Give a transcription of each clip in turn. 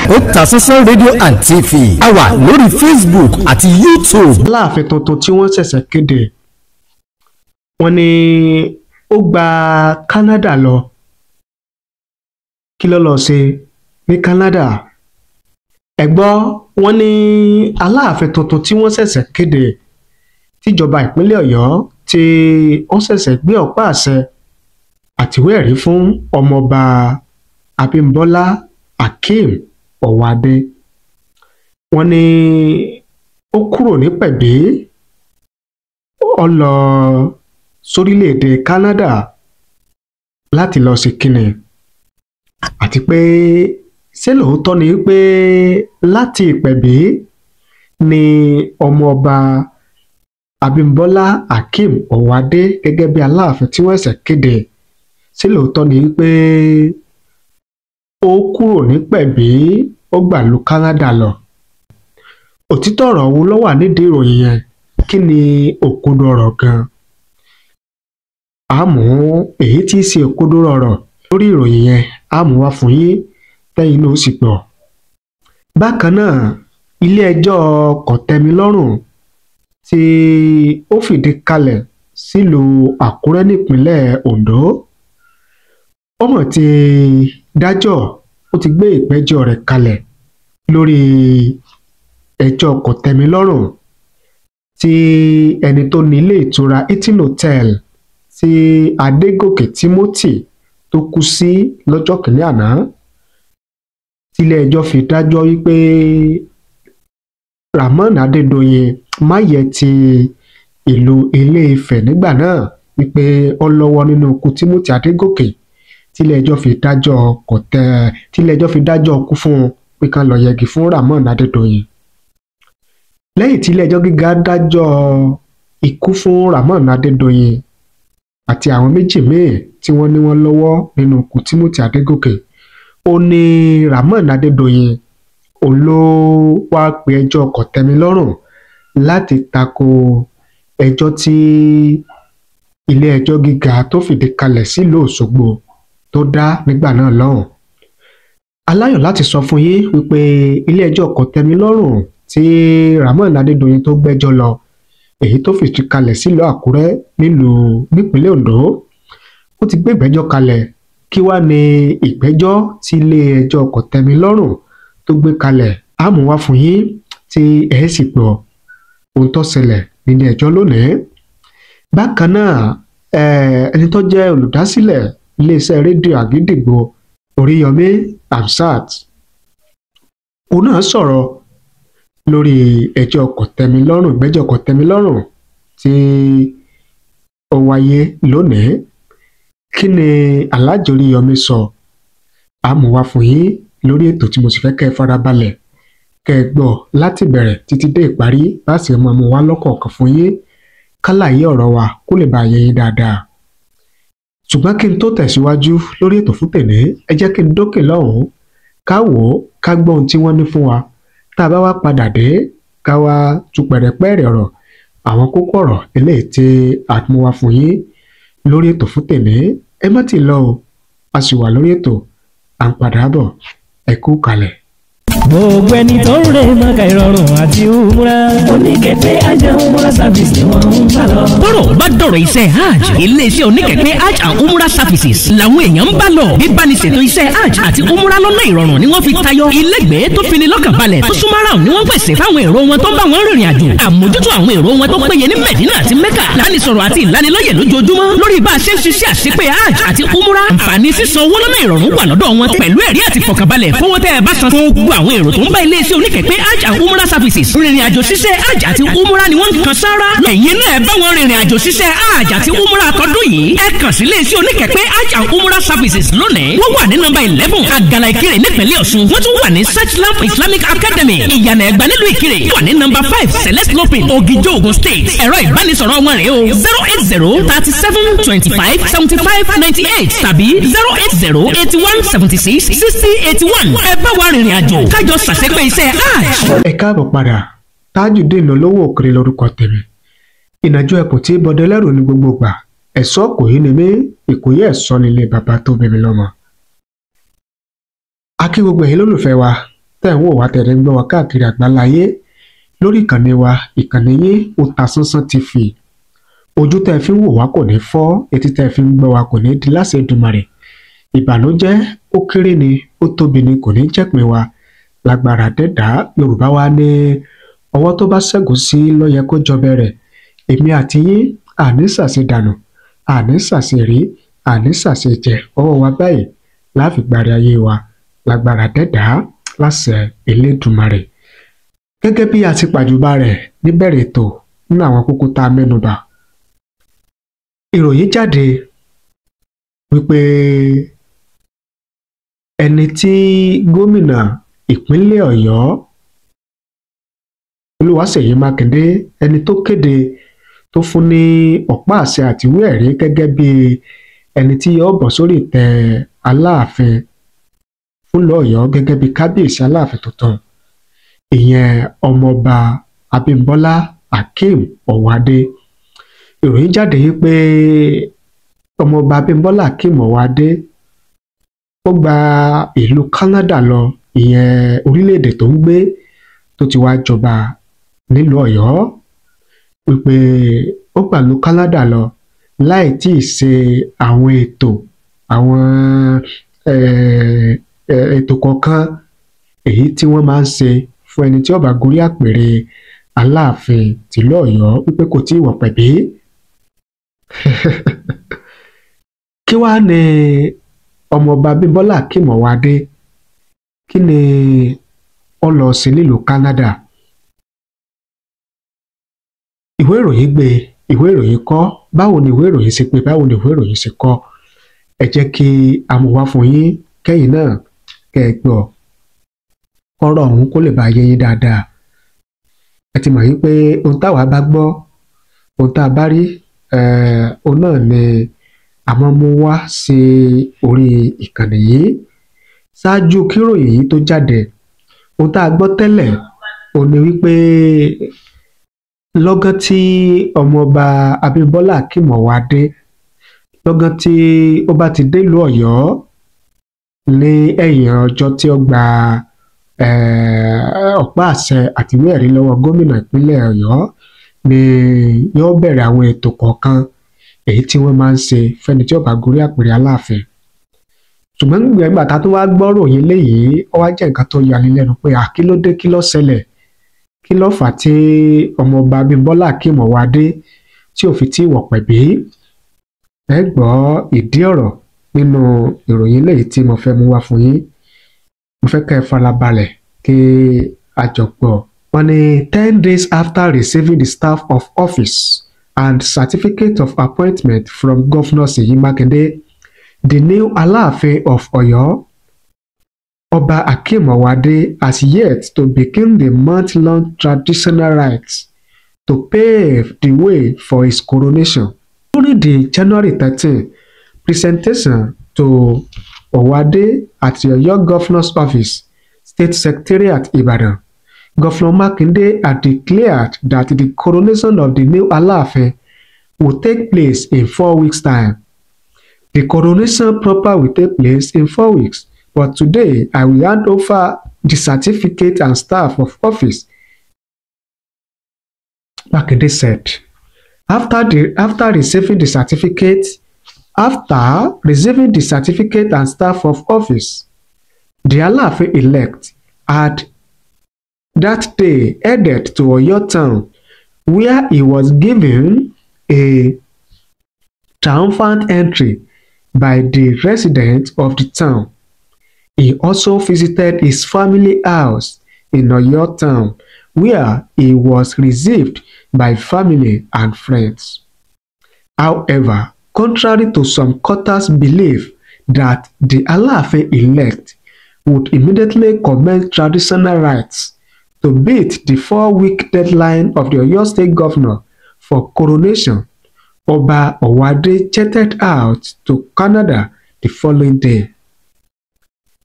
Otasansan rédíò and TV a wà lórí Facebook àti YouTube. Aláàfin tuntun tí wọ́n ṣẹ̀ṣẹ̀ kéde wọ́n ní ó gba Canada lọ. Kí ló lọ ṣe ní Canada? Ẹ gbọ́, wọ́n ní aláàfin tuntun tí wọ́n ṣẹ̀ṣẹ̀ kéde tíjọba ìpínlẹ̀ Ọ̀yọ́ tí wọ́n ṣẹ̀ṣẹ̀ gbé ọ̀pá àṣẹ àtiwé ẹ̀rí fún ọmọọba Abímbọ́lá Akeem Ọ̀wádé. Wọ́n ní ó kúrò ní Pẹ̀bí ó lọ sórílẹ̀-èdè Canada láti lọ sí kíni, àti pé ṣé lóòótọ́ ni pé láti Ìpẹ̀bí ni ọmọọba Abímbọ́lá Akeem Ọ̀wádé gẹ́gẹ́ bí aláàfin tí wọ́n ṣẹ̀ṣẹ̀ kéde, ṣé lóòótọ́ ni pé ó kúrò ní Pẹ̀bí ó gbàlú Canada lọ? Òtítọ́ ọ̀rọ̀ wo ló wà nídìí ìròyìn yẹn? Kí ni òkodo ọ̀rọ̀ gan-an? Àmọ́ èyí tí í ṣe òkodo ọ̀rọ̀ lórí ìròyìn yẹn àmọ́ wá fún yín tẹ́yìn náà ó sì gbọ́. Bákan náà, ilé-ẹjọ́ kòtẹ́milọ́rùn tí ó fìdí kalẹ̀ sílùú Àkúrẹ́ nípínlẹ̀ Ondo, ó mọ̀ ti dájọ́, ó ti gbé ìgbẹ́jọ́ rẹ̀ kalẹ̀ lórí ẹjọ́ kòtẹ́milọ́rùn tí ẹni tó ní ilé ìtura Hilton Hotel tí Adégòkè Timothy tó kú sí lọ́jọ́ kìíní àná, tílé-ẹjọ́ fi dájọ́ wípé Rahmon Adédoyin Máyẹ̀ ti ìlú Ilé-Ifẹ̀ nígbà náà wípé ó lọ́wọ́ nínú ikú Timothy Adégòkè, tílé-ẹjọ́ fi dájọ́ kú fún un pé kán lọ yẹgi fún Rahmon Adédoyin. Lẹ́yìn tílé-ẹjọ́ gíga dájọ́ ikú fún Rahmon Adédoyin àti àwọn méjì míì tí wọ́n ní wọ́n lọ́wọ́ nínú ikú Timothy Adégòkè, ó ní Rahmon Adédoyin òun ló wá pe ẹjọ́ kòtẹ́milọ́rùn láti tako ẹjọ́ tí ilé-ẹjọ́ gíga tó fìdí kalẹ̀ sílùú Òṣogbo tó dá nígbà náà lọ́hùn. Aláyọ̀ láti sọ fún yín wípé ilé-ẹjọ́ kòtẹ́milọ́rùn tí Rahmon Adédoyin tó gbẹ́jọ́ lọ, èyí tó fìdí kalẹ̀ sílùú Àkúrẹ́ nípínlẹ̀ Ondo, ó ti gbé ìgbẹ́jọ́ kalẹ̀. Kí wá ní ìgbẹ́jọ́ tí ilé-ẹjọ́ kòtẹ́milọ́rùn tó gbé kalẹ̀? Àmọ́ wá fún yín tí ẹ sì gbọ́ ohun tó ṣẹlẹ̀ nílé ẹjọ́ lónìí. Bákan náà, ẹni tó jẹ́ olùdásílẹ̀ iléeṣẹ́ rédíò Àgídìgbo Oríyọmí Hamzat, òun náà sọ̀rọ̀ lórí ẹjọ́ kòtẹ́milọ́rùn, ìgbẹ́jọ́ kòtẹ́milọ́rùn tí ó wáyé lónìí. Kí ni Alhaji Oríyọmí sọ? Àmọ́ wá fún yín lórí ètò tí mo sì fẹ́ kẹ́ ẹ farabalẹ̀ kẹ́ ẹ gbọ́ láti bẹ̀rẹ̀ títí dé ìparí, bá sì máa mú wá lọ́kọ̀ọ̀kan fún yín kálàyé ọ̀rọ̀ wa kó lè bá yé yín dáadáa. Ṣùgbọ́n kí n tó tẹ̀síwájú lórí ètò fún tèmi, ẹ jẹ́ kí n dókè lọ́hùn-ún ká wò ó ká gbọ́ ohun tí wọ́n ní fún wa. Tá a bá wá padà dé, ká wá tú pẹ̀rẹ̀pẹ̀rẹ̀ ọ̀rọ̀ àwọn kókó ọ̀rọ̀ eléyìí tí a mú wá fún yín lórí ètò fún tèmi. Ẹ má ti lọ o, a sì wà lórí ètò, à ń padà bọ̀, ẹ kú kalẹ̀. Gbogbo ẹni tó ń rè mọ́ka ìrọ̀rùn àti umura. Oníkẹ̀kẹ́ Hajj and Umrah Services ni wọ́n ń bá lọ. Bọ́rọ̀ bá dọ̀rọ̀ iṣẹ́ hajj, iléeṣẹ́ oníkẹ̀kẹ́ Hajj and Umrah Services làwọn èèyàn ń bá lọ. Bíbánisètò iṣẹ́ hajj àti umrah lọ́nà ìrọ̀rùn ni wọ́n fi tayọ. Ilégbèé tó fini lọ́kàn balẹ̀ tó súnmọ́ ara ni wọ́n pèsè fáwọn èrò wọn tó bá wọn rìnrìn àjò. Àmójútó àwọn èrò wọn tó péye ní Mẹ̀dínà àti Mẹ́kà. Lánisọ̀rọ̀ àti ìlanilọ́yẹ̀ lójoojúmọ́ lórí bá a ṣe ń ṣiṣẹ́ àṣepé hajj àti umrah. Àǹfààní sísan owó lọ́nà ìrọ̀rùn wà lọ́dọ̀ wọn pẹ̀lú ẹ̀rí àti fọkànbalẹ̀ fún wọn tẹ́ ẹ bá san fún gbogbo àwọn èrò tó ń bá iléeṣẹ́ oníkẹ̀kẹ́ Hajj and Umrah Services rìnrìn àjò ṣiṣẹ́ hajj àti umrah ni wọ́n ń kan sára. Ẹ̀yin náà ẹ bá wọn rìnrìn àjò ṣiṣẹ́ hajj àti umrah àtọ́dún yìí. Ẹ kàn sí iléeṣẹ́ oníkẹ̀kẹ́ Hajj and Umrah Services lónìí. Wọ́n wà ní nọ́mbà 11 Àgàlà Ìkirè nípínlẹ̀ Ọ̀ṣun. Wọ́n tún wà ní Searchlamp Islamic Academy Ìyànà Ẹ̀gbá nílùú Ìkirè. Wà ní nọ́mbà 5 Celeste Lopin Ògìjó Ògùn State. Ẹ̀rọ ìbánisọ̀rọ̀ wọn rèé o 08037257598 tàbí 08081766081. Ẹ bá wa rìnrìn àjò kájọ ṣàṣepé iṣẹ́ hajj. Ẹ káàbọ̀ padà. Tajudeen Olówó Òkèrè lórúkọ tèmi. Ìnàjò ẹkùn tí bọdẹlẹ́rù ní gbogbo gbà. Ẹ̀sọ́ kò yí ni mí, Ìkòyí ẹ̀sọ́ nílé bàbá tó bí mi lọ́mọ. A kí gbogbo ẹ̀yin lólùfẹ́ wa tẹ́ ń wò wá tẹ̀lé ń gbọ́ wá káàkiri àgbáláyé lórí ìkànnì wa, ìkànnì yín Otasansan TV. Ojú tẹ́ fi ń wò wá kò ní fọ́, etí tẹ́ fi ń gbọ́ wá kò ní di láṣẹ Èdùmàrè. Ìbànújẹ́ ó kéré ni, ó tóbi ni, kò ní jẹ́pin wa. Lágbára dẹ́dá, Yorùbá wa ní ọwọ́ tó bá ṣẹ́gun sí ló yẹ kó jọbẹ rẹ̀. Èmi àti yín àní ṣàṣe dànù, àní ṣàṣe rí, àní ṣàṣe jẹ, ọwọ́ wa báyìí láfi gbárí ayé wa. Lágbára dẹ́dá láṣẹ Elédùmarè. Gẹ́gẹ́ bí a ti pàjùbà rẹ̀ níbẹ̀rẹ̀ ètò nínú àwọn kókó tá a mẹ́nubà. Ìròyìn jáde wípé ẹni tí gómìnà ìpínlẹ̀ Ọ̀yọ́ Olúwaṣèyí Mákindé, ẹni tó kéde tó fún ní ọ̀pá àṣẹ àti ìwé ẹ̀rí gẹ́gẹ́ bí ẹni tí yóò bọ̀ sórí ìtẹ́ Aláàfin fúnlẹ̀ Ọ̀yọ́ gẹ́gẹ́ bí kábíyèsí Aláàfin tuntun, ìyẹn ọmọọba Abímbọ́lá Akeem Ọ̀wádé. Ìròyìn jáde yìí pé ọmọọba Abímbọ́lá Akeem Ọ̀wádé ó gba ìlú Canada lọ, ìyẹn orílẹ̀-èdè tó ń gbé tó ti wá jọba nílùú Ọ̀yọ́, wípé ó gbà ìlú Canada lọ láì tí ì ṣe àwọn ètò kọ̀ọ̀kan èyí tí wọ́n máa ń ṣe fún ẹni tí ó bá gorí àpèrè Aláàfin tìlú Ọ̀yọ́, wípé kò tí ì wọ̀ pẹ̀bí. Kí wàá ní ọmọọba Abímbọ́lá Akeem Ọ̀wádé, kí ni ó lọ sí nílùú Canada? Ìwé ìròyìn gbé, ìwé ìròyìn kọ, báwo ni ìwé ìròyìn ṣe pé, báwo ni ìwé ìròyìn ṣe kọ? Ẹ jẹ́ kí a mú wá fún yín kẹ́yìn náà kẹ́ ẹ gbọ́ kọ́rọ̀ ọ̀hún kó lè bá yé yín dáadáa. Ẹ ti mọ̀ yín pé ohun táwa bá gbọ́, ohun tá a bá rí, ohun náà ni a máa mú wá sí orí ìkànnì yìí. Ṣáájú kíròyìn yìí tó jáde, ohun tá a gbọ́ tẹ́lẹ̀ ó ní wípé lọ́gán tí ọmọọba Abímbọ́lá Akeem Ọ̀wádé, lọ́gán tí ó bá ti délùú Ọ̀yọ́ ní ẹ̀yìn ọjọ́ tí ó gba ọ̀pá àṣẹ àti ìwé ẹ̀rí lọ́wọ́ gómìnà ìpínlẹ̀ Ọ̀yọ́, ni yóò bẹ̀rẹ̀ àwọn ètò kọ̀ọ̀kan èyí tí wọ́n máa ń ṣe fẹ́ni tí ó bá gorí àpèrè Aláàfin. Ṣùgbọ́n nígbà tá a tó wá gbọ́rò yín léyìí, ó wá jẹ́ nǹkan tó yà ní lẹ́nu pé kí ló dé, kí ló ṣẹlẹ̀, kí ló fà á tí ọmọọba Abímbọ́lá Akeem Ọ̀wádé tí ò fi tí wọ̀ pẹ̀bí. Ẹ gbọ́ ìdí ọ̀rọ̀ nínú ìròyìn léyìí tí mo fẹ́ mú wá fún yín. Mo fẹ́ kẹ́ ẹ farabalẹ̀ kí a jọ gbọ́. Wọ́n ní 10 days after receiving the staff of office and certificate of appointment from Governor Seyi Makinde, the new Aláàfin of Ọ̀yọ́, Ọba Akeem Ọ̀wádé, has yet to begin the month-long traditional rites to pave the way for his coronation. During the January 13 presentation to Ọ̀wádé at the Ọ̀yọ́ Governor's Office, State Secretariat, Ibadan, Governor Makinde had declared that the coronation of the new Aláàfin will take place in 4 weeks' time. The coronation proper will take place in 4 weeks, but today I will hand over the certificate and staff of office, Makinde said. After receiving the certificate and staff of office, the Aláàfin-elect had that day headed to Ọ̀yọ́ town, where he was given a triumphant entry by the residents of the town. He also visited his family house in Ọ̀yọ́ town, where he was received by family and friends. However, contrary to some quarters' belief that the Aláàfin-elect would immediately commence traditional rites to beat the 4-week deadline of the Ọ̀yọ́ State Governor for coronation, Ọba Ọ̀wádé jetted out to Canada the following day.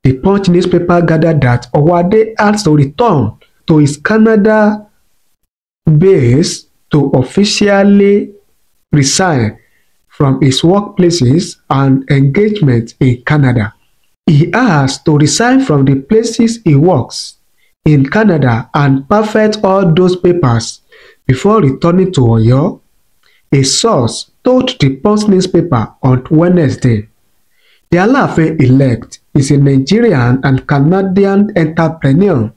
The Punch newspaper gathered that Ọ̀wádé had to return to his Canada base to officially resign from his workplaces and engagement in Canada. He has to resign from the places he works in Canada and perfect all those papers before returning to Oyo, a source told the Punch newspaper on Wednesday. The Aláàfin-elect is a Nigerian and Canadian entrepreneur,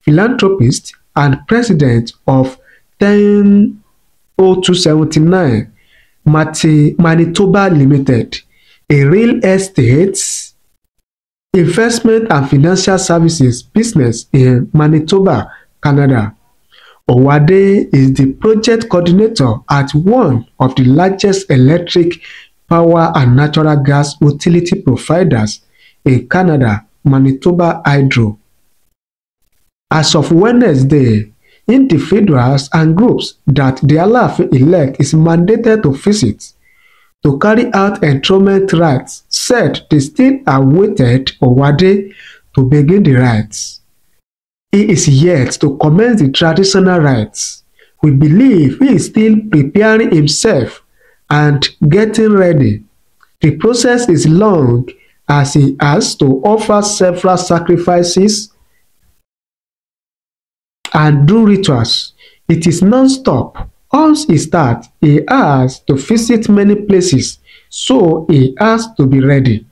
philanthropist, and president of 100279 Manitoba Limited, a real estate, investment and financial services business in Manitoba, Canada. Owade is the project coordinator at one of the largest electric power and natural gas utility providers in Canada, Manitoba Hydro. As of Wednesday, individuals and groups that the Aláàfin-elect is mandated to visit to carry out enthronement rites said they still awaited Owade to begin the rites. He is yet to commence the traditional rites. We believe he is still preparing himself and getting ready. The process is long as he has to offer several sacrifices and do rituals. It is non-stop. Once he starts, he has to visit many places, so he has to be ready.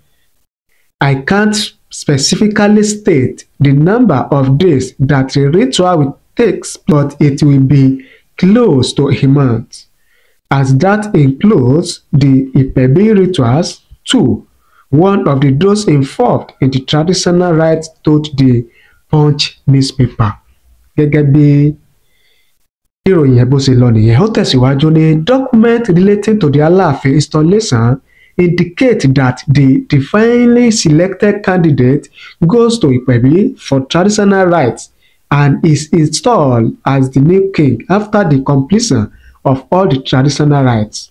I can't specifically state the number of days that the ritual will take, but it will be close to a month, as that includes the Ipebi rituals too. One of those involved in the traditional rites told the Punch newspaper. Gẹ́gẹ́ bí ìròyìn yẹn bó ṣe lọ nìyẹn, ó tẹ̀síwájú ní document relating to the Aláàfin installation indicate that the divinely selected candidate goes to Ipebi for traditional rites and is installed as the new king after the completion of all the traditional rites.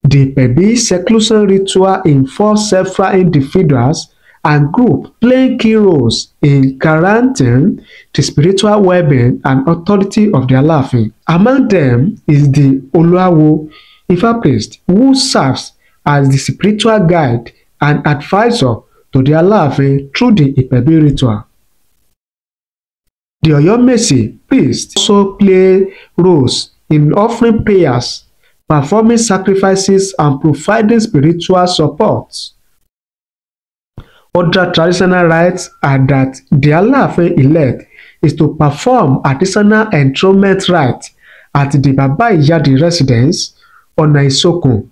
The Ipebi seclusion ritual involves several individuals and groups playing key roles in guaranteeing the spiritual well-being and authority of the Aláàfin. Among them is the Oluawo Ifa priest, who serves as the spiritual guide and advisor to the Aláàfin through the Ipebi ritual. The Oyomesi priests also play roles in offering prayers, performing sacrifices, and providing spiritual support. Other traditional rites are that the Aláàfin-elect is to perform additional enthronement rites at the Baba Iyade residence, Ọ̀nà Ìsokùn,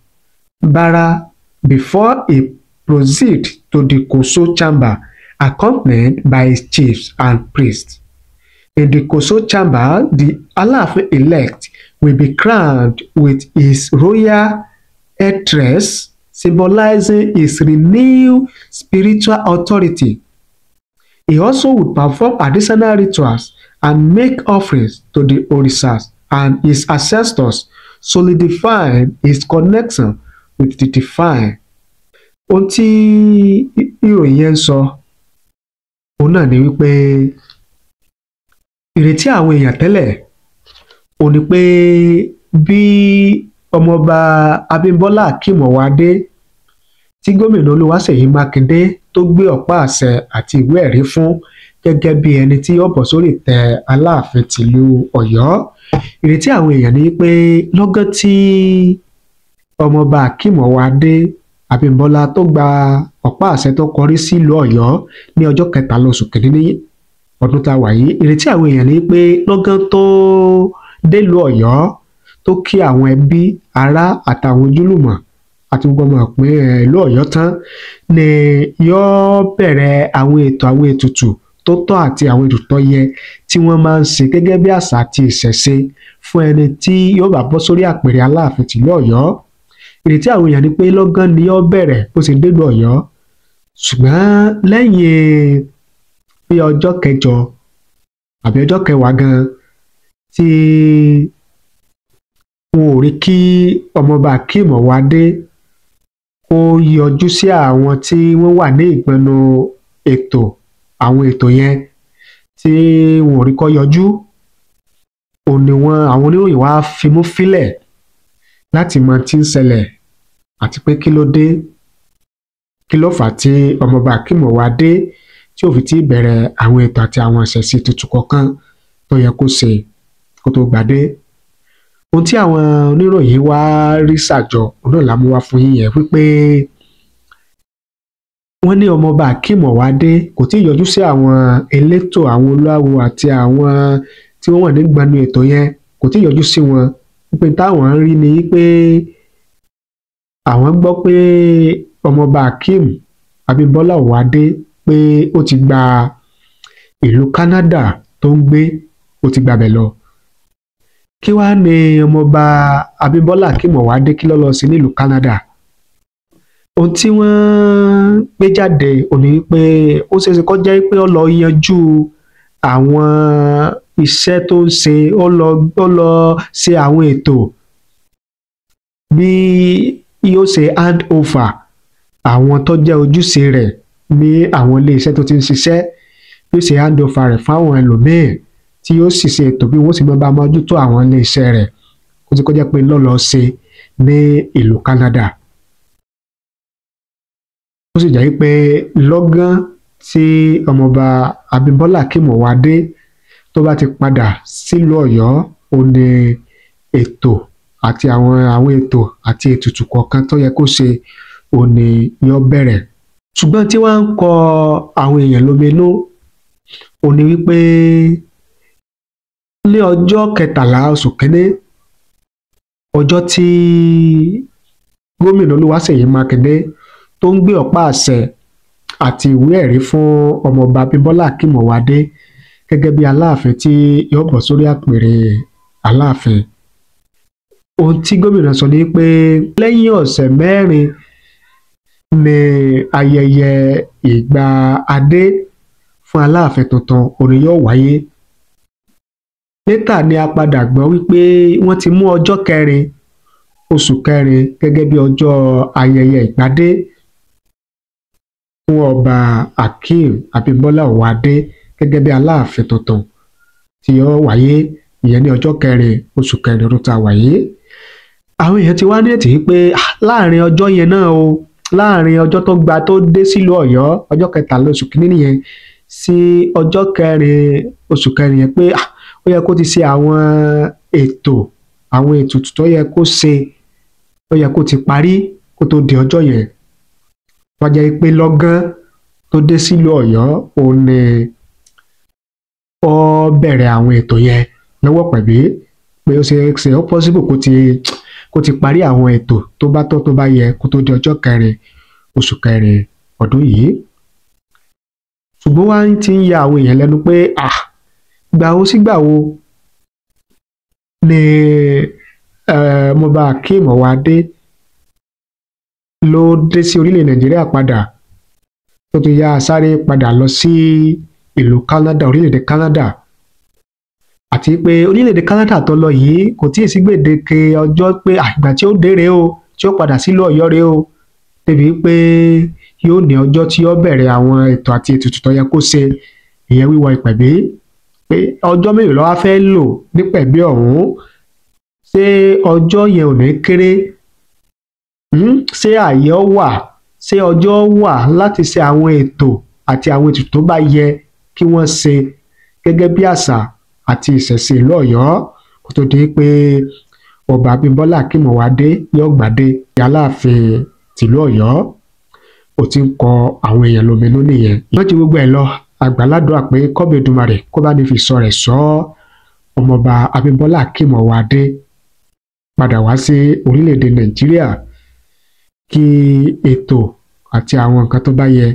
Bara, before he proceeds to the Koso chamber, accompanied by his chiefs and priests. In the Koso chamber, the Aláàfin-elect will be crowned with his royal headdress, symbolizing his renewed spiritual authority. He also would perform additional rituals and make offerings to the Orishas and his ancestors, solidifying his connection with the divine. Ohun tí ìròyìn yẹn sọ, òun náà ni wípé ìrètí àwọn èèyàn tẹ́lẹ̀ òun ni pé bí ọmọọba Abímbọ́lá Akeem Owade tí gómìnà Olúwaṣèyí Mákindé tó gbé ọ̀pá àṣẹ àti ìwé ẹ̀rí fún gẹ́gẹ́ bí ẹni tí ó bọ̀ sórí ìtẹ́ Aláàfin tìlú Ọ̀yọ́. Ìrètí àwọn èèyàn ni pé lọ́gán tí ọmọọba Akeem Owade Abímbọ́lá tó gba ọ̀pá àṣẹ tó kọrí sílùú Ọ̀yọ́ ní ọjọ́ 13 oṣù kìíní ọdún tá a wà yìí, ìrètí àwọn èèyàn ni pé lọ́gán tó délùú Ọ̀yọ́ tó kí àwọn ẹbí ará àtàwọn ojúlùmọ̀ àti gbogbo ọmọ ìpín ìlú Ọ̀yọ́ tán ni yóò bẹ̀rẹ̀ àwọn ètùtù tó tọ́ àti àwọn ètùtù tó yẹ tí wọ́n máa ń ṣe gẹ́gẹ́ bí àṣà àti ìṣẹ̀ṣe fún ẹni tí yóò bá bọ́ sórí àpèrè Aláàfin tìlú Ọ̀yọ́. Ìrètí àwọn èèyàn ni pé lọ́gán ni yóò bẹ̀rẹ̀ bó ṣe délùú Ọ̀yọ́, ṣùgbọ́n lẹ́yìn bí ọjọ́ 8 àbí ọjọ́ 10 gan tí wọn ò rí kí ọmọọba Akeem Owade ó yọjú sí àwọn tí wọ́n wà ní ìpinnu àwọn ètò yẹn tí wọn ò rí kó yọjú, òun ni àwọn oníròyìn wá fimú fílẹ̀ láti mọ tí ń ṣẹlẹ̀ àti pé kí ló dé, kí ló fà á tí ọmọọba Akeem Owade tí ó fi ti bẹ̀rẹ̀ àwọn ètò àti àwọn ìṣẹ̀sí tuntun kọ̀ọ̀kan tó yẹ kó ṣe kó tó gbadé. Ohun tí àwọn oníròyìn wá rí ṣàjọ òun náà la mú wá fún yín yẹn wípé wọ́n ní ọmọọba Akeem Ọwádé kò tí ì yọjú sí àwọn elétò, àwọn olúawo àti àwọn tí wọ́n wà nígbànú ètò yẹn, kò tí ì yọjú sí wọn. Wípé táwọn ń rí ni pé àwọn gbọ́ pé ọmọọba Akeem Abímbọ́lá Ọwádé pé ó ti gba ìlú Canada tó ń gbé, ó ti gbabẹ̀ lọ. Kí wàá ní ọmọọba Abímbọ́lá Akeem Ọwádé kí ló lọ sí nílùú Canada? Ohun tí wọ́n gbé jáde ò ní pé ó ṣeéṣe kó jẹ́ pé ó lọ yanjú àwọn iṣẹ́ tó ń ṣe, ó lọ ṣe àwọn ètò bí yóò ṣe hand over àwọn tó jẹ́ ojúṣe rẹ̀ ní àwọn iléeṣẹ́ tó ti ń ṣiṣẹ́, yóò ṣe hand over rẹ̀ fáwọn ẹlòmíì tí yóò sì ṣe ètò bí wọ́n sì máa bá mójútó àwọn iléeṣẹ́ rẹ̀ kó tí kó jẹ́ pé lọ́lọ́ ṣe ní ìlú Canada. Ó sì jẹ́ pé lọ́gán tí ọmọọba Abímbọ́lá Akeem Ọwádé tó bá ti padà sílùú Ọ̀yọ́, ó ní ètò àti àwọn ètò àti ètùtù kọ̀ọ̀kan tó yẹ kó ṣe ó ní yóò bẹ̀rẹ̀. Ṣùgbọ́n tí wọ́n ń kọ àwọn èèyàn lóminú ó ní wípé ní ọjọ́ 13 oṣù kínní, ọjọ́ tí gómìnà Olúwaṣèyí Mákindé tó ń gbé ọ̀pá àṣẹ àti ìwé ẹ̀rí fún ọmọọba Abímbọ́lá Akeem Ọwádé gẹ́gẹ́ bí Aláàfin tí yóò bọ̀ sórí àpèrè Aláàfin. Ohun tí gómìnà sọ ni pé lẹ́yìn ọ̀sẹ̀ 4 ni ayẹyẹ ìgbà adé fún Aláàfin tuntun òní yóò wáyé. Létà ni a padà gbọ́ wípé wọ́n ti mú ọjọ́ 4 oṣù 4 gẹ́gẹ́ bí ọjọ́ ayẹyẹ ìgbádé fún ọba Akeem Abímbọ́lá Ọwádé gẹ́gẹ́ bí Aláàfin tuntun tí yóò wáyé, ìyẹn ní ọjọ́ 4 oṣù 4 ọdún tá a wáyé. Àwọn èèyàn ti wá ní ètí pé láàrin ọjọ́ yẹn náà o, láàrin ọjọ́ tó dé sílùú Ọ̀yọ́ ọjọ́ 13 oṣù kínní nìyẹn sí ọjọ́ 4 oṣù 4 yẹn pé ó yẹ kó ti ṣe àwọn ètò, àwọn ètùtù tó yẹ kó ṣe, ó yẹ kó ti parí kó tó di ọjọ́ yẹn. Wọ́n jẹ́ pé lọ́gán tó dé sílùú Ọ̀yọ́ òun ni ó bẹ̀rẹ̀ àwọn ètò yẹn lọ́wọ́ pẹ̀lú pé ó ṣe ó possible kó ti parí àwọn ètò tó bá tọ́ tó bá yẹ kó tó di ọjọ́ 4 oṣù 4 ọdún yìí. Ṣùgbọ́n wá ti ń ya àwọn èèyàn lẹ́nu pé gbàwo sí gbàwo ni ọmọọba Akeem Ọwádé ló dé sí orílẹ̀ Nàìjíríà padà tó tún yá sáré padà lọ sí ìlú Canada, orílẹ̀-èdè Canada, àti pé orílẹ̀-èdè Canada tó lọ yìí kò tí ì sí gbèdéke ọjọ́ pé ìgbà tí ó dé rèé o, tí ó padà sílùú Ọ̀yọ́ rèé o, débi pé yóò ní ọjọ́ tí ó bẹ̀rẹ̀ àwọn ètò àti ètùtù tó yẹ kó ṣe, ìyẹn wíwọ ìpẹ̀bí. Pé ọjọ́ mélòó ló wá fẹ́ lò nípẹ̀bí ọ̀hún? Ṣé ọjọ́ yẹn ò ní kéré? Ṣé ààyè wà? Ṣé ọjọ́ wà láti ṣe àwọn ètò àti àwọn ètùtù tó bá yẹ kí wọ́n ṣe gẹ́gẹ́ bí àṣà àti ìṣẹ̀ṣe ìlú Ọ̀yọ́ kó tó di pé ọba Abímbọ́lá Akeem Ọwádé yóò gbadé Aláàfin tìlú Ọ̀yọ́? Ó ti ń kọ àwọn èèyàn lóminú nìyẹn. Wọ́n ti gbogbo ẹ̀ lọ àgbàládùá pé kọ́bẹ̀dùmarè kó bá ní fi sọ rẹ̀ sọ ọmọọba Abímbọ́lá Akeem Ọwádé padà wá sí orílẹ̀-èdè Nàìjíríà kí ètò àti àwọn nǹkan tó bá yẹ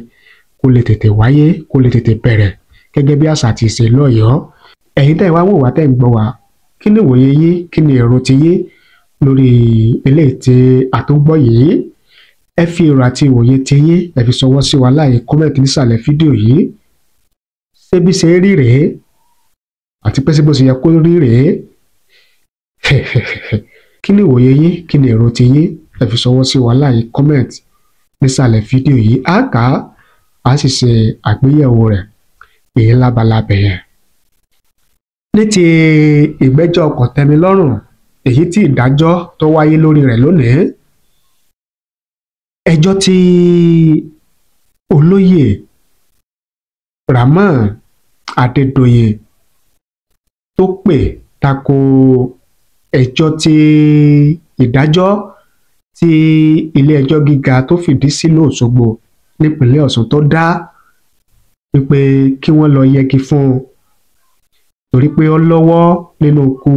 kó lè tètè wáyé, kó lè tètè bẹ̀rẹ̀ gẹ́gẹ́ bí àṣà àti ìṣe ìlú Ọ̀yọ́. Ẹ̀yin tẹ́ ẹ wá wò wá tẹ́ ẹ ń gbọ́ wá, kí ni ìwòye yín, kí ni èrò ti yín lórí eléyìí tí a tó gbọ́ yìí? Ẹ fi èrò àti ìwòye ti yín ẹ fi ṣọwọ́ sí wa láàyè kọ́mẹ̀ntì nísàlẹ̀ fídíò yìí. Ṣé bí ṣe rí rèé àti pé ṣé bó ṣe yẹ kó rí rèé? Kí ni ìwòye yín, kí ni èrò ti yín? Ẹ fi ṣọwọ́ sí wa láàyè kọ́mẹ̀ntì nísàlẹ̀ fídíò yìí. A kà á sì ṣe àgbéyẹ̀wò rẹ̀ èyí lábalábẹ̀ yẹn. Ní ti ìgbẹ́jọ́ kòtẹ́milọ́rùn èyí tí ìdájọ́ tó wáyé lórí rẹ̀ lónìí, ẹjọ́ tí olóyè Rahmon Adédoyin tó pè tako ẹjọ́ tí ìdájọ́ tí ilé-ẹjọ́ gíga tó fìdí sílùú Òṣogbo nípínlẹ̀ Ọ̀ṣun tó dá wípé kí wọ́n lọ yẹgi fún un torí pé ó lọ́wọ́ nínú ikú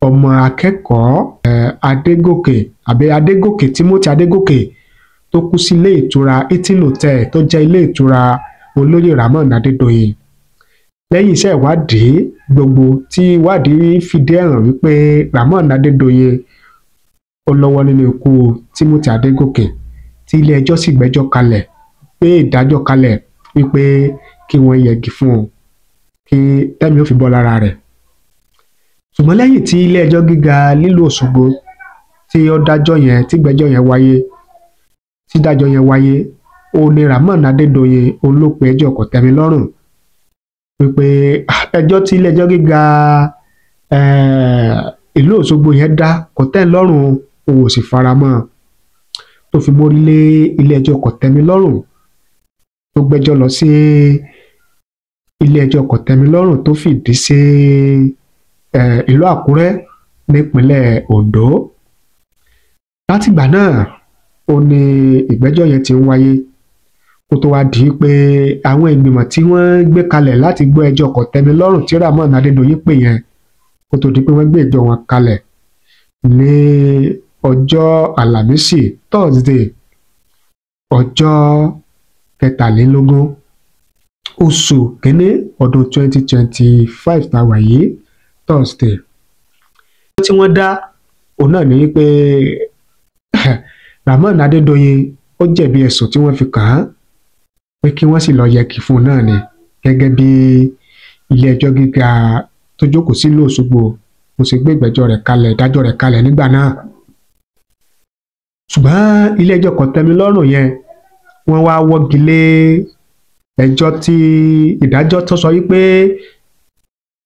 ọmọ akẹ́kọ̀ọ́ Adégòkè Timothy Adégòkè tó kú sí ilé ìtura Hilton Hotel tó jẹ́ ilé ìtura olóyè Rahmon Adédoyin. Lẹ́yìn iṣẹ́ ìwádìí gbogbo tí ìwádìí fìdí ẹ̀ hàn wípé Rahmon Adédoyin ó lọ́wọ́ nínú ikú Timothy Adégòkè tí ilé-ẹjọ́ sì gbẹ́jọ́ kalẹ̀ gbé ìdájọ́ kalẹ̀ wípé kí wọ́n yẹgi fún un kí tẹ́mi ó fi bọ́ lára rẹ̀. Ṣùgbọ́n lẹ́yìn tí ilé-ẹjọ́ gíga nílùú Òṣogbo tí ó dájọ́ yẹn tí ìgbẹ́jọ́ yẹn wáyé ó ní Rahmon Adédoyin ló pe ẹjọ́ kòtẹ́milọ́rùn wípé ẹjọ́ tí ilé-ẹjọ́ gíga ìlú Òṣogbo yẹn dá kòtẹ́milọ́rùn òun ò sì faramọ́ tó fi mórí lé ilé-ẹjọ́ kòtẹ́milọ́rùn tó gbẹ́jọ́ lọ sí ilé-ẹjọ́ kòtẹ́milọ́rùn tó fìdí sí ìlú Àkúrẹ́ nípínlẹ̀ Oǹdó. Látìgbà náà ó ní ìgbẹ́jọ́ yẹn ti ń wáyé kó tó wá di pé àwọn ìgbìmọ̀ tí wọ́n gbé kalẹ̀ láti gbọ́ ẹjọ́ kòtẹ́milọ́rùn tí Rahmon Adédoyin pè yẹn kó tó di pé wọ́n gbé ẹjọ́ wọn kalẹ̀ ní ọjọ́ Àlàmísì Thursday ọjọ́ 23 oṣù kínní ọdún 2025 tá a wà yìí Thursday. Tí wọ́n dá òun náà ní pé Rahmon Adédoyin ó jẹ̀bi ẹ̀sùn tí wọ́n fi kàn án pé kí wọ́n sì lọ yẹgi fún un náà ni gẹ́gẹ́ bí ilé-ẹjọ́ gíga tó jókòó sílùú Òṣogbo mo sì gbé ìdájọ́ rẹ̀ kalẹ̀ nígbà náà. Ṣùgbọ́n ilé-ẹjọ́ kòtẹ́milọ́rùn yẹn wọ́n wá wọ́gi lé ẹjọ́ tí ìdájọ́ tó sọ wípé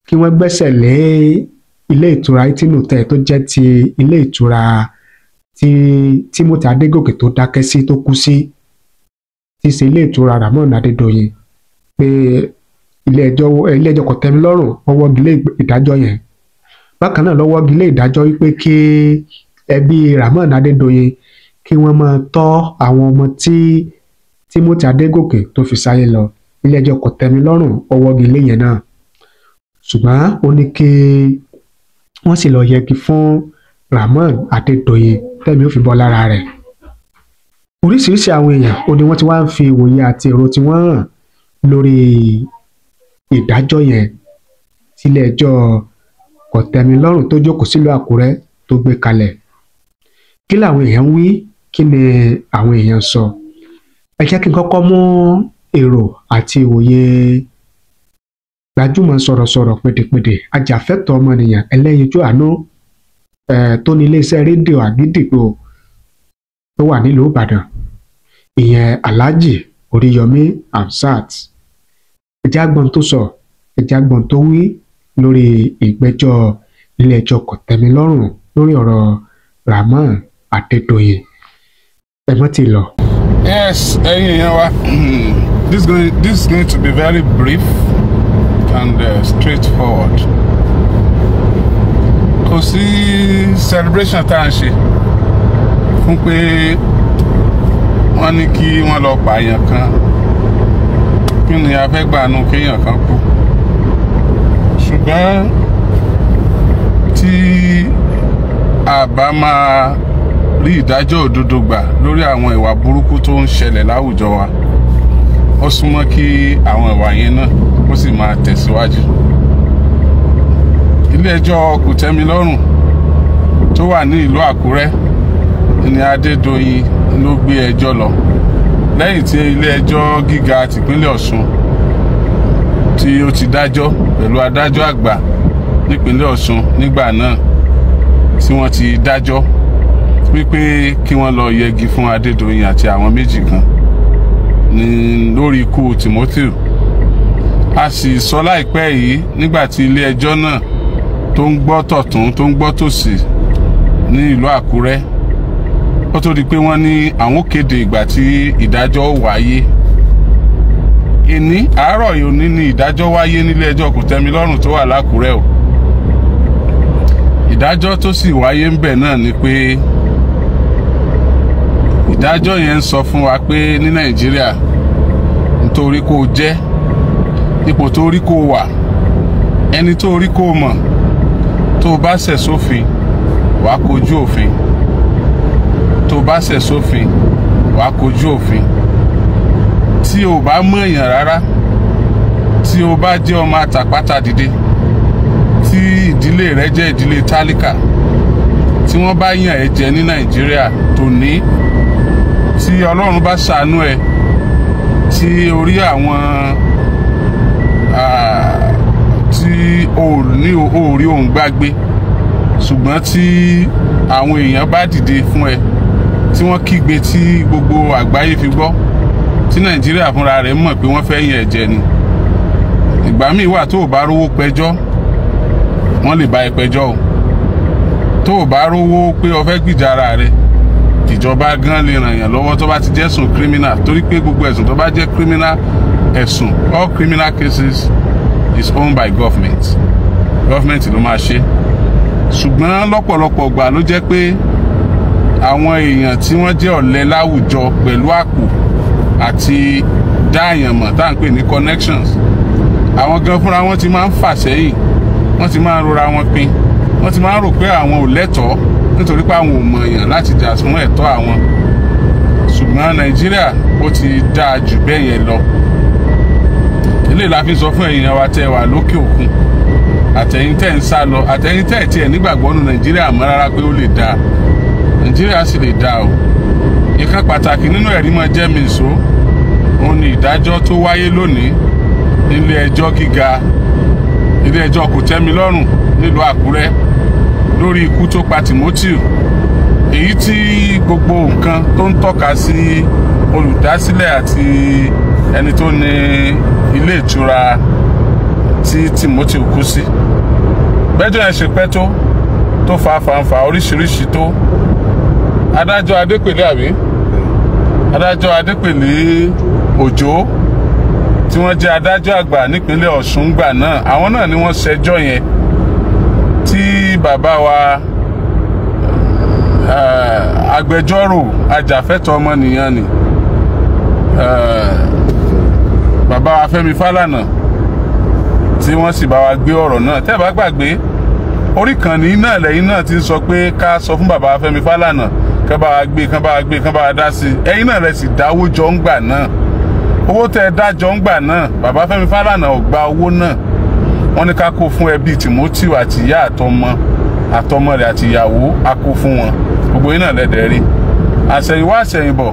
kí wọ́n gbẹ́sẹ̀ lé ilé ìtura Hilton Hotel tó jẹ́ ti ilé ìtura tí Timothy Adégòkè tó dákẹ́ sí tó kú sí tí ṣe ilé ìtura Rahmon Adédoyin pé ilé-ẹjọ́ kòtẹ́milọ́rùn wọ́n wọ́gi lé ìdájọ́ yẹn. Bákan náà ló wọ́gi lé ìdájọ́ wípé kí ẹbí Rahmon Adédoyin kí wọ́n máa tọ́ àwọn ọmọ tí Timothy Adégòkè tó fi sáyé lọ. Ilé-ẹjọ́ kòtẹ́milọ́rùn ó wọ́gi lé yẹn náà. Ṣùgbọ́n ó ní kí wọ́n sì lọ yẹgi fún Rahmon Adédoyin tẹ́mi ó fi bọ́ lára rẹ̀. Oríṣiríṣi àwọn èèyàn ó ní wọ́n ti wá ń fi ìwòye àti èrò tí wọ́n hàn lórí ìdájọ́ yẹn tí ilé-ẹjọ́ kòtẹ́milọ́rùn tó jókòó sílùú Àkúrẹ́ tó gbé kalẹ̀. Kí làwọn èèyàn ń wí? Kí ni àwọn èèyàn sọ? Ẹ jẹ́ kí n kọ́kọ́ mú èrò àti ìwòye gbajúmọ̀ sọ̀rọ̀sọ̀rọ̀ pèdèpèdè ajàfẹ́tọ̀ọ́ ọmọnìyàn ẹlẹ́yinjú àánú tó ní iléeṣẹ́ rédíò Àgídìgbò tó wà nílùú Ìbàdàn ìyẹn Alhaji Oríyọmí Hamzat. Ẹ jẹ́ á gbọ́n tó sọ, ẹ jẹ́ á gbọ́n tó wí lórí ìgbẹ́jọ́ ilé-ẹjọ́ kòtẹ́milọ́rùn lórí ọ̀rọ̀ Rahmon Adédoyin. Ẹ mọ́ ti lọ. Yes, ẹ̀yin èèyàn wa, this is going to be very brief and straightforward. Kò sí celebration tá à ń ṣe fún pé wọ́n ní kí wọ́n lọ pààyàn kan kí ni a fẹ́ gbà nù kéèyàn kan kú. Ṣùgbọ́n tí a bá máa rí ìdájọ́ òdodo gbà lórí àwọn ìwà burúkú tó ń ṣẹlẹ̀ láwùjọ wa, ó súnmọ́ kí àwọn ìwà yẹn náà ó sì máa tẹ̀síwájú. Ilé-ẹjọ́ kòtẹ́milọ́rùn tó wà ní ìlú Àkúrẹ́ ní Adédoyin ló gbé ẹjọ́ lọ lẹ́yìn tí ilé-ẹjọ́ gíga tìpínlẹ̀ Ọ̀ṣun tí ó ti dájọ́ pẹ̀lú adájọ́ àgbà nípínlẹ̀ Ọ̀ṣun nígbà náà tí wọ́n ti dájọ́ wípé kí wọ́n lọ yẹgi fún Adédoyin àti àwọn méjì kan ní lórí ikú Timothy. A sì sọ láìpẹ́ yìí nígbà tí ilé-ẹjọ́ náà tó ń gbọ́ tọ̀tún tó ń gbọ́ tòsì ní ìlú Àkúrẹ́ ó tó di pé wọ́n ní àwọn kéde ìgbà tí ìdájọ́ ó wáyé Èní àárọ̀ òní ni ìdájọ́ wáyé nílé ẹjọ́ kòtẹ́milọ́rùn tó wà l'Ákúrẹ́ o. Ìdájọ́ tó sì wáyé ń bẹ̀ náà ni pé ìdájọ́ yẹn ń sọ fún wa pé ní Nàìjíríà nítorí kó jẹ́ ipò tó rí kó wà ẹni tó rí kó mọ̀ tó bá ṣẹ̀ sófin wàá kojú òfin tó bá ṣẹ̀ sófin wàá kojú òfin tí o bá mọ̀ èèyàn rárá tí o bá jẹ́ ọmọ àtàpátá dìde tí ìdílé rẹ jẹ́ ìdílé tálíkà tí wọ́n bá yàn ẹ́ jẹ ní Nàìjíríà tó ní tí Ọlọ́run bá ṣàánú ẹ tí orí àwọn tí orí òun gbàgbé ṣùgbọ́n tí àwọn èèyàn bá dìde fún ẹ tí wọ́n kígbe tí gbogbo àgbáyé fi gbọ́ tí Nàìjíríà fúnra rẹ̀ mọ̀ pé wọ́n fẹ́ yàn ẹ́ jẹ ni. Ìgbà míì wà tó o bá rówó pẹjọ́ wọ́n lè bá ẹ pẹjọ́ o. Tó o bá rówó pé o fẹ́ gbìjà ara rẹ ìjọba gan lè ràn yàn lọ́wọ́ tó bá ti jẹ́sùn criminal torí pé gbogbo ẹ̀sùn tó bá jẹ́ criminal ẹ̀sùn all criminal cases is owned by government. Government ló máa ṣe. Ṣùgbọ́n lọ́pọ̀lọpọ̀ gbà ló jẹ́ pé àwọn èèyàn tí wọ́n jẹ́ ọ̀lẹ láwùjọ pẹ̀lú àpò àti dáàyàn mọ̀ tá à ń pè ní connections àwọn gan fúnra wọn ti máa ń fà sẹ́yìn wọ́n ti máa ń rora wọn pin wọ́n ti máa ń rò pé àwọn ò lẹ́tọ̀ọ́ nítorí pé àwọn ò mọ̀ èèyàn láti jà fún ẹ̀tọ́ àwọn. Ṣùgbọ́n Nàìjíríà ó ti dáa jù bẹ́ẹ̀ yẹn lọ. Eléyìí la fi sọ fún èèyàn wa tẹ́ wà lókè òkun àtẹ̀yin tẹ́ ń sá lọ àtẹ̀yin tẹ́ tiẹ̀ nígbàgbọ́ nù Nàìjíríà mọ́ rárá pé ó lè dáa. Nàìjíríà sì lè dáa o. Ìkan pàtàkì nínú ẹ̀rí mọ́ jẹ́ mi ìṣó òun ni ìdájọ́ tó wáyé lónìí nílé ẹjọ́ gíga ilé ẹjọ́ kòtẹ́milọ́rùn nílùú Àkúrẹ́ lórí ikú tó pa Timothy èyí tí gbogbo nǹkan tó ń tọ́ka sí olùdásílẹ̀ àti ẹni tó ní ilé ìtura tí Timothy kú sí. Bẹ́jọ́ yẹn ṣe pẹ́ tó fa fàǹfà oríṣiríṣi tó adájọ́ Adépèlé àbí adájọ́ Adépèlé Òjó tí wọ́n jẹ́ adájọ́ àgbà nípínlẹ̀ Ọ̀ṣun gbà náà àwọn náà ni wọ́n ṣẹjọ́ yẹn tí bàbá wa agbẹjọ́rò ajàfẹ́tọ̀ọ́ ọmọnìyàn ni bàbá wa Fẹ́mi Fálànà tí wọ́n sì bá wa gbé ọ̀rọ̀ náà tẹ́ bá gbàgbé orí kan ní náà lẹ́yìn náà ti sọ pé ká sọ fún bàbá wa Fẹ́mi Fálànà kán bá wa dá sí ẹ̀yin náà lẹ sì dáwó jọ ń gbà náà owó tẹ́ dájọ́ ń gbà náà bàbá Fẹ́mi Fálànà ò gba owó náà wọ́n ní ká kó fún ẹbí Timothy àti ìyá àtọmọ rẹ̀ àti ìyàwó a kó fún wọn gbogbo yín náà lẹ́dẹ̀ẹ́ rí àṣẹ̀yìnwá àṣẹ̀yìnbọ̀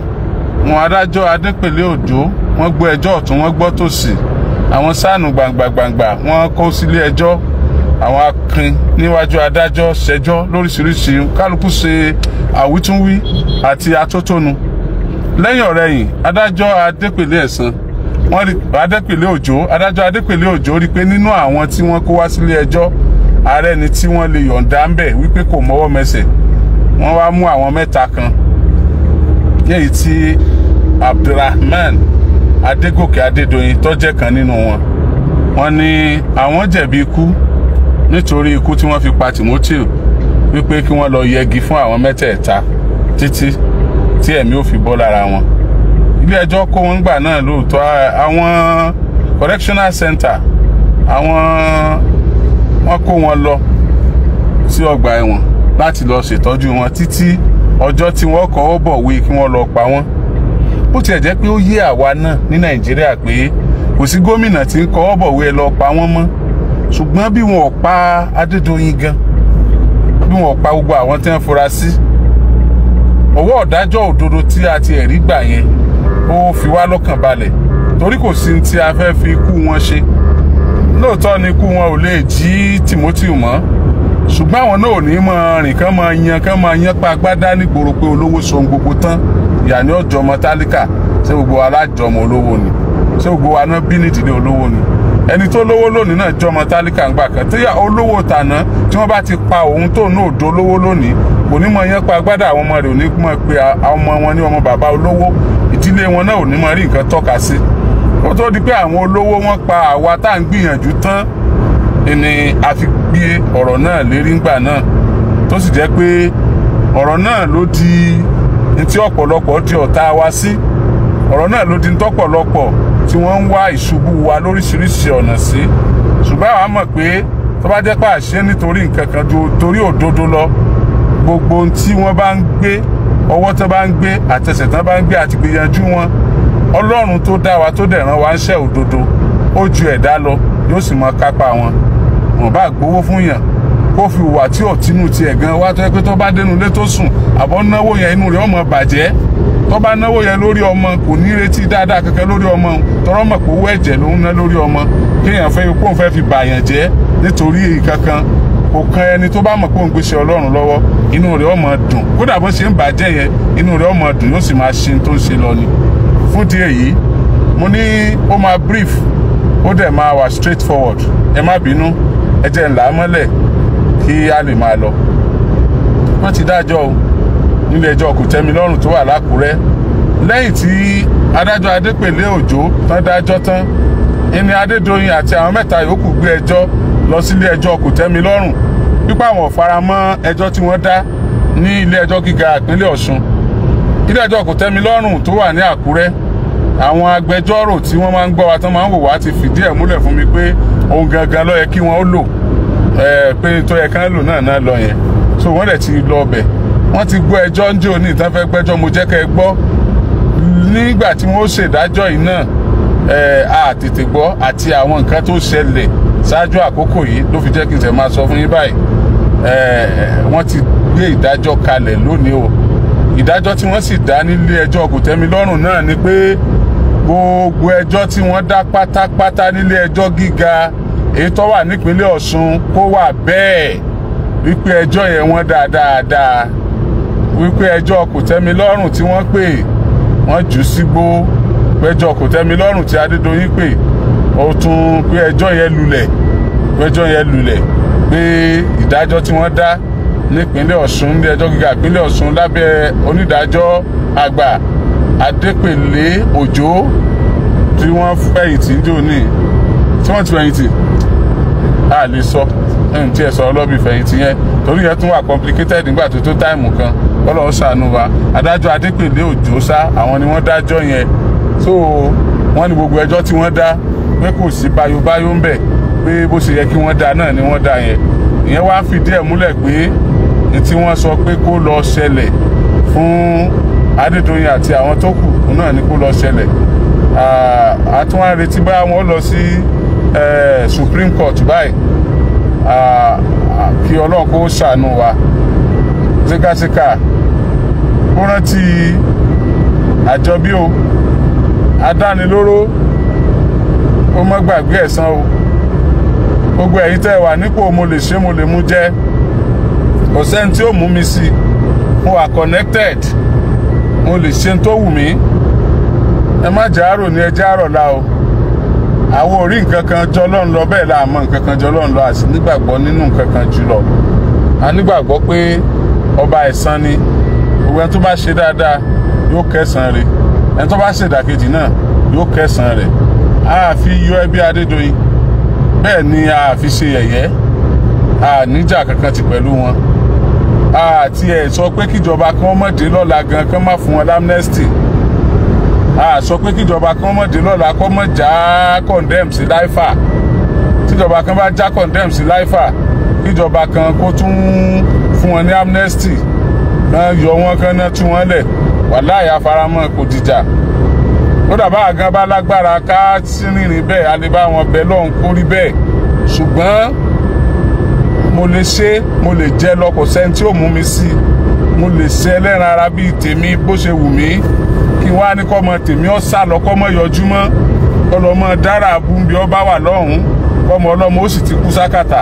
wọn adájọ́ Adépèlé Òjó wọ́n gbọ́ ẹjọ́ ọ̀tún wọ́n gbọ́ tòsì àwọn sáànù gbàǹgbàǹgbà wọ́n kó sílé ẹjọ́ àwọn akin níwájú adájọ́ ṣẹjọ́ lóríṣiríṣi kálukú ṣe àwítúnwí àti atótónu lẹ́yìn ọ̀rẹ̀yìn adájọ́ Adépèlé ẹ̀sán wọ́n rí adájọ́ Adépèlé Òjó rí pé nínú àwọn tí wọ́n kó wá sílé ẹjọ́ ààrẹ ni tí wọ́n lè yọ̀ǹda ń bẹ̀ wípé kò mọ́wọ́ mẹsẹ̀ wọ́n wá mú àwọn mẹ́ta kan yẹ́yìí tí Abdulrahman Adégòkè Adédoyin tó jẹ́ kan nínú wọn wọ́n ní àwọn jẹ̀bi ikú nítorí ikú tí wọ́n fi pa Timothy wípé kí wọ́n lọ yẹgi fún àwọn mẹ́tẹ̀ẹ̀ta títí tí ẹ̀mí ò fi bọ́ lára wọn. Ilé ẹjọ́ kó wọn gbà náà lóòótọ́ àwọn correctional center wọ́n kó wọn lọ sí ọgbà ẹ̀wọ̀n láti lọ ṣètọ́jú wọn títí ọjọ́ tí wọ́n kọ́ bọ̀wé kí wọ́n lọ pa wọ́n. Bó tiẹ̀ jẹ́ pé ó yé àwa náà ní Nàìjíríà pé kò sí gómìnà tí ń kọ́ bọ̀wé lọ pa wọ́n mọ́ ṣùgbọ́n bí wọn ò pa Adédoyin gan bí wọn ò pa gbogbo àwọn tí wọ́n fura sí ọwọ́ ọ̀dájọ́ òdodo tí a ti ẹ̀rí gbà yẹn ó fi wá lọ́kàn balẹ̀ torí kò sí tí a fẹ́ fi ikú wọn ṣe lóòótọ́ ni ikú wọn ò lè jí Timothy mọ́ ṣùgbọ́n àwọn náà ò ní mọ rìn kán máa yan pa agbádá nígboro pé olówó so gbogbo tán ìyá ní ọjọ́ ọmọ tálíkà ṣé gbogbo alájọmọ olówó ni ṣé gbogbo wa náà bí nídìílé olówó ni ẹni tó lówó lónìí náà jọmọ tálíkà ń gbà kan tí olówó tàná tí wọ́n bá ti pa òun tó náà do lówó lónìí kò ní mọ yan pa agbádá àwọn ọmọ rẹ̀ ò ní mọ pé àwọn ọmọ wọn ní ọmọ bàbá olówó ìdílé wọn náà ò ní mọ rí nǹkan tọ́ka sí ó tó di pé àwọn olówó wọn pa àwa tá à ń gbìyànjú tán ni a fi gbé ọ̀rọ̀ náà lérí ńgbà náà tó sì jẹ́ pé ọ̀rọ̀ náà ló di ní tí ọ̀pọ̀lọpọ̀ di ọ̀tá wa sí ọ̀rọ̀ náà ló di ní tọ́pọ̀lọpọ̀ tí wọ́n ń wá ìṣubú wa lóríṣiríṣi ọ̀nà sí ṣùgbọ́n àwa mọ̀ pé tó bá jẹ́ pé àṣẹ nítorí nǹkan kan torí òdodo lọ gbogbo ohun tí wọ́n bá ń gbé ọwọ́ tó bá ń gbé àtẹsẹ̀ tó bá ń gbé àti gbìyànjú wọn Ọlọ́run tó dá wa tó dẹ̀ rán wa ń ṣe òdodo ó ju ẹ̀dá lọ yóò sì mọ kápá wọn wọn bá gbowó fún yàn kó fi wà tí ò tínú tiẹ̀ gan wá tó yẹ pé tó bá dénú ilé tó sùn àbọ̀ náwó yẹn inú rẹ̀ ọmọ bàjẹ́ tó bá náwó yẹn lórí ọmọ kò ní retí dáadáa kankan lórí ọmọ tọrọ mọ̀ pé owó ẹ̀jẹ̀ ló ń ná lórí ọmọ kéèyàn fẹ́ kó ń fẹ́ fi bàyàn jẹ́ nítorí èyí kankan kò kan ẹni tó bá mọ̀ pé òun gbéṣẹ́ Ọlọ́run lọ́wọ́ inú rẹ̀ ọmọ dùn kódà bó ṣe ń bàjẹ́ yẹn inú rẹ̀ ọmọ dùn yóò sì máa ṣe tó ń ṣe lọ ni fún di èyí mo ní ó máa brief ó dẹ̀ máa wà straight forward ẹ má bínú ẹ jẹ́ ńlá mọ́lẹ̀ kí a lè máa lọ. wọ́n ti dájọ́ o nílé ẹjọ́ kòtẹ́milọ́rùn tó wà lákùrẹ́ lẹ́yìn tí adájọ́ Adépèlé Òjó tán dájọ́ tán ẹni Adédoyin àti àwọn mẹ́ta yòókù gbé ẹjọ́ lọ sílé ẹjọ́ kòtẹ́milọ́rùn pípa àwọn ò fara mọ́ ẹjọ́ tí wọ́n dá ní ilé ẹjọ́ gíga ìpínlẹ̀ Ọ̀ṣun. ilé ẹjọ́ kòtẹ́milọ́rùn tó wà ní Àkúrẹ́ àwọn agbẹjọ́rò tí wọ́n máa ń gbọ́ wa tán máa ń wò wá ti fìdí ẹ̀ múlẹ̀ fún mi pé ohun gangan ló yẹ kí wọ́n ó lò pé tó yẹ kán lò náà lọ yẹn so wọ́n dẹ̀ ti lọ ọbẹ̀ wọ́n ti gbọ́ ẹjọ́ ń jò ní ìtàn fẹ́ gbẹ́jọ́ mo jẹ́ kẹ́ ẹ gbọ́ nígbà tí wọ́n ṣèdájọ́ yìí náà a tètè gbọ́ àti àwọn nǹkan tó ṣẹlẹ̀ ṣáájú àkókò yìí ló fi jẹ́ kí n tẹ̀ máa sọ fún yín báyìí wọ́n ti gbé ìdájọ́ kalẹ̀ lónìí o ìdájọ́ tí wọ́n sì dá nílé ẹjọ́ kòtẹ́milọ́rùn náà ni pé gbogbo ẹjọ́ tí wọ́n dá pátápátá nílé ẹjọ́ gíga èyí tó wà nípínlẹ̀ Ọ̀ṣun kó wà bẹ́ẹ̀ wípé ẹjọ́ yẹn wọ́n dá dáadáa wípé ẹjọ́ kòtẹ́milọ́rùn tí wọ́n pè wọ́n jù sígbó ẹjọ́ kòtẹ́milọ́rùn tí Adédoyin pè ó tún pé ẹjọ́ yẹn lulẹ̀ pé ìdájọ́ tí wọ́n dá nípínlẹ̀ Ọ̀ṣun ní ẹjọ́ gíga ìpínlẹ̀ Ọ̀ṣun lábẹ́ onídàájọ́ àgbà Adépèlé Òjó tí wọ́n fẹ̀yìntì ń jò ní tí wọ́n ti fẹ̀yìntì a lè sọ tí ẹ sọ̀rọ̀ lọ́bì fẹ̀yìntì yẹn torí yẹn tún wà complicated nígbà tó táìmù kan Ọlọ́run ṣàánú wa adájọ́ Adépèlé Òjó sá àwọn ni wọ́n dájọ́ yẹn so wọ́n ní gbogbo ẹjọ́ tí wọ́n dá pé kò sí báyóbáyó ń bẹ̀ pé bó ṣe yẹ kí wọ́n dá náà ni wọ́n dá yẹn ìyẹn wá fìdí ẹ̀ múlẹ̀ pé ní tí wọ́n sọ pé kó lọ ṣẹlẹ̀ fún Adédoyin àti àwọn tó kù náà ni kó lọ ṣẹlẹ̀ àtúnwá retí bá wọn lọ sí Supreme Court báyìí kí Ọlọ́run kó ṣàánú wa síkàsíkà kó rántí àjọbí o adánilóró ó má gbàgbé ẹ̀san o gbogbo ẹ̀yin tẹ́ wà nípò mo lè ṣe mo lè mú jẹ́ kò sẹ́ni tí ó mú mi sí mo wà connected mo lè ṣe tó wù mí ẹ má jàárò ní ẹjẹ́ àrọ̀lá o àwọn orí nǹkan kan jọ lọ́n lọ bẹ́ẹ̀ la mọ̀ nǹkan kan jọ lọ́n lọ àti nígbàgbọ́ nínú nǹkan kan jùlọ a nígbàgbọ́ pé ọba ẹ̀san ni gbogbo ẹni tó bá ṣe dáadáa yóò kẹsàn-án rẹ̀ ẹni tó bá ṣe ìdàkejì náà yóò kẹsàn-án rẹ̀ a fi yọ ẹbí Adédoyin bẹ́ẹ̀ ni a fi ṣe yẹ̀yẹ́ a níjà kankan ti pẹ̀lú wọn àti ẹ̀ sọ pé kíjọba kan mọ̀ dé lọ́la gan kan má fún wọn l'amnesty a sọ pé kíjọba kan mọ̀ dé lọ́la kọ́ mọ̀ já condemn sí láìfà tíjọba kan bá já condemn sí láìfà kíjọba kan kó tún fún wọn ní amnesty kan yọ wọn kan náà tú wọn lẹ̀ wàláhì àfaramọ́ kò dìjà ó dàbá àgán bá lágbára ká rìnrìn bẹ́ẹ̀ a lè bá wọn bẹ́ẹ̀ lọ́hùn kó rí bẹ́ẹ̀ ṣùgbọ́n mo lè ṣe mo lè jẹ́ lọ kò sẹ́ni tí ó mú mi sí mo lè ṣe ẹlẹ́ran ara bíi tèmi bó ṣe wù mí kí wá ní kọ́mọ tèmi ó sá lọ kọ́mọ yọjú mọ́ kọ́lọ́mọ dára abúmbí ọ bá wà lọ́hùn kọ́mọ ọlọ́mọ ó sì ti kú sákàtà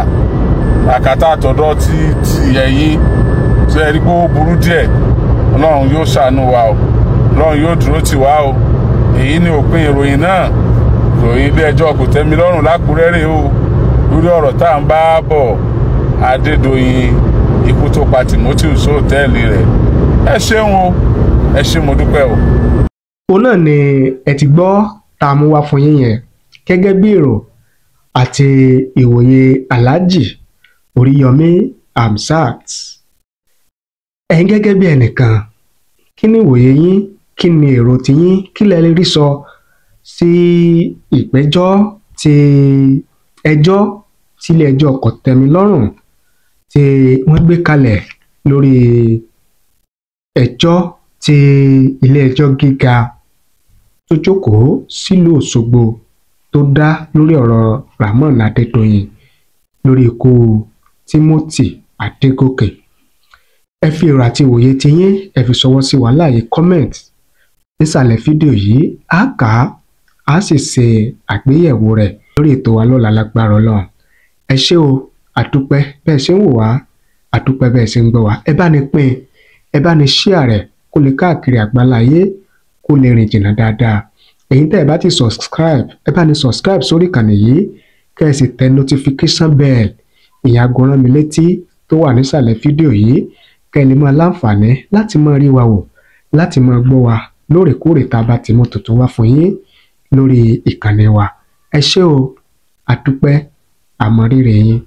àkàtà àtọ̀dọ̀ ti ẹ̀yìn tí ẹ rí pé ó burú díẹ̀ Ọlọ́run yóò ṣàánú wa o Ọlọ́run yóò dúró tì wá o èyí ni òpin ìròyìn náà ìròyìn ilé ẹjọ́ Kòtẹ́milọ́rùn l'Ákúrẹ́ rèé o lórí ọ̀rọ̀ tá à ń bá bọ̀ Adédoyin ikú tó pa Timothy sóòtẹ́ẹ̀lì rẹ̀ ẹ ṣeun o ẹ ṣé mo dúpẹ́ o. òun náà ni ẹ ti gbọ́ tá a mú wá fún yín yẹn gẹ́gẹ́ bí èrò àti ìwòye Alhaji Oríyọmí Hamzat. Ẹ̀yin gẹ́gẹ́ bí ẹnìkan, kí ni ìwòye yín, kí ni èrò tiyín, kí lẹ lè rí sọ sí ìgbẹ́jọ́ ti ẹjọ́ tí ilé ẹjọ́ kòtẹ́milọ́rùn tí wọ́n gbé kalẹ̀ lórí ẹjọ́ tí ilé ẹjọ́ gíga tó jókòó sílùú Òṣogbo tó dá lórí ọ̀rọ̀ Rahmon Adédoyin lórí ikú Timothy Adégòkè. Ẹ fi èrò àti ìwòye tiyín ẹ fi ṣọwọ́ sí wa láàyè comment nísàlẹ̀ fídíò yìí. Á kà á sì ṣe àgbéyẹ̀wò rẹ̀ lórí ètò wa lọ́la lágbára Ọlọ́run. Ẹ ṣé o, àdúpẹ́ bẹ́ẹ̀ ṣe ń wò wá, àdúpẹ́ bẹ́ẹ̀ ṣe ń gbọ́ wá. Ẹ bá ní pín, ẹ bá ní share rẹ̀ kó lè káàkiri àgbáláyé, kó lè rìn jìnnà dáadáa. Ẹ̀yin tẹ́ ẹ bá ti subscribe, ẹ bá ní subscribe sórí ìkànnì yìí kẹ́ ẹ sì tẹ notification bell, ìyẹn aago rán mi létí tó wà nísàlẹ̀ fídíò yìí, kẹ́ ẹ lè máa láǹfààní láti máa rí wa wò, láti máa gbọ́ wa lóòrèkóòrè tá a bá ti mú tuntun wá fún yín lórí ìkànnì wa. Ẹ ṣé o, àdúpẹ́, àmọrírì yín.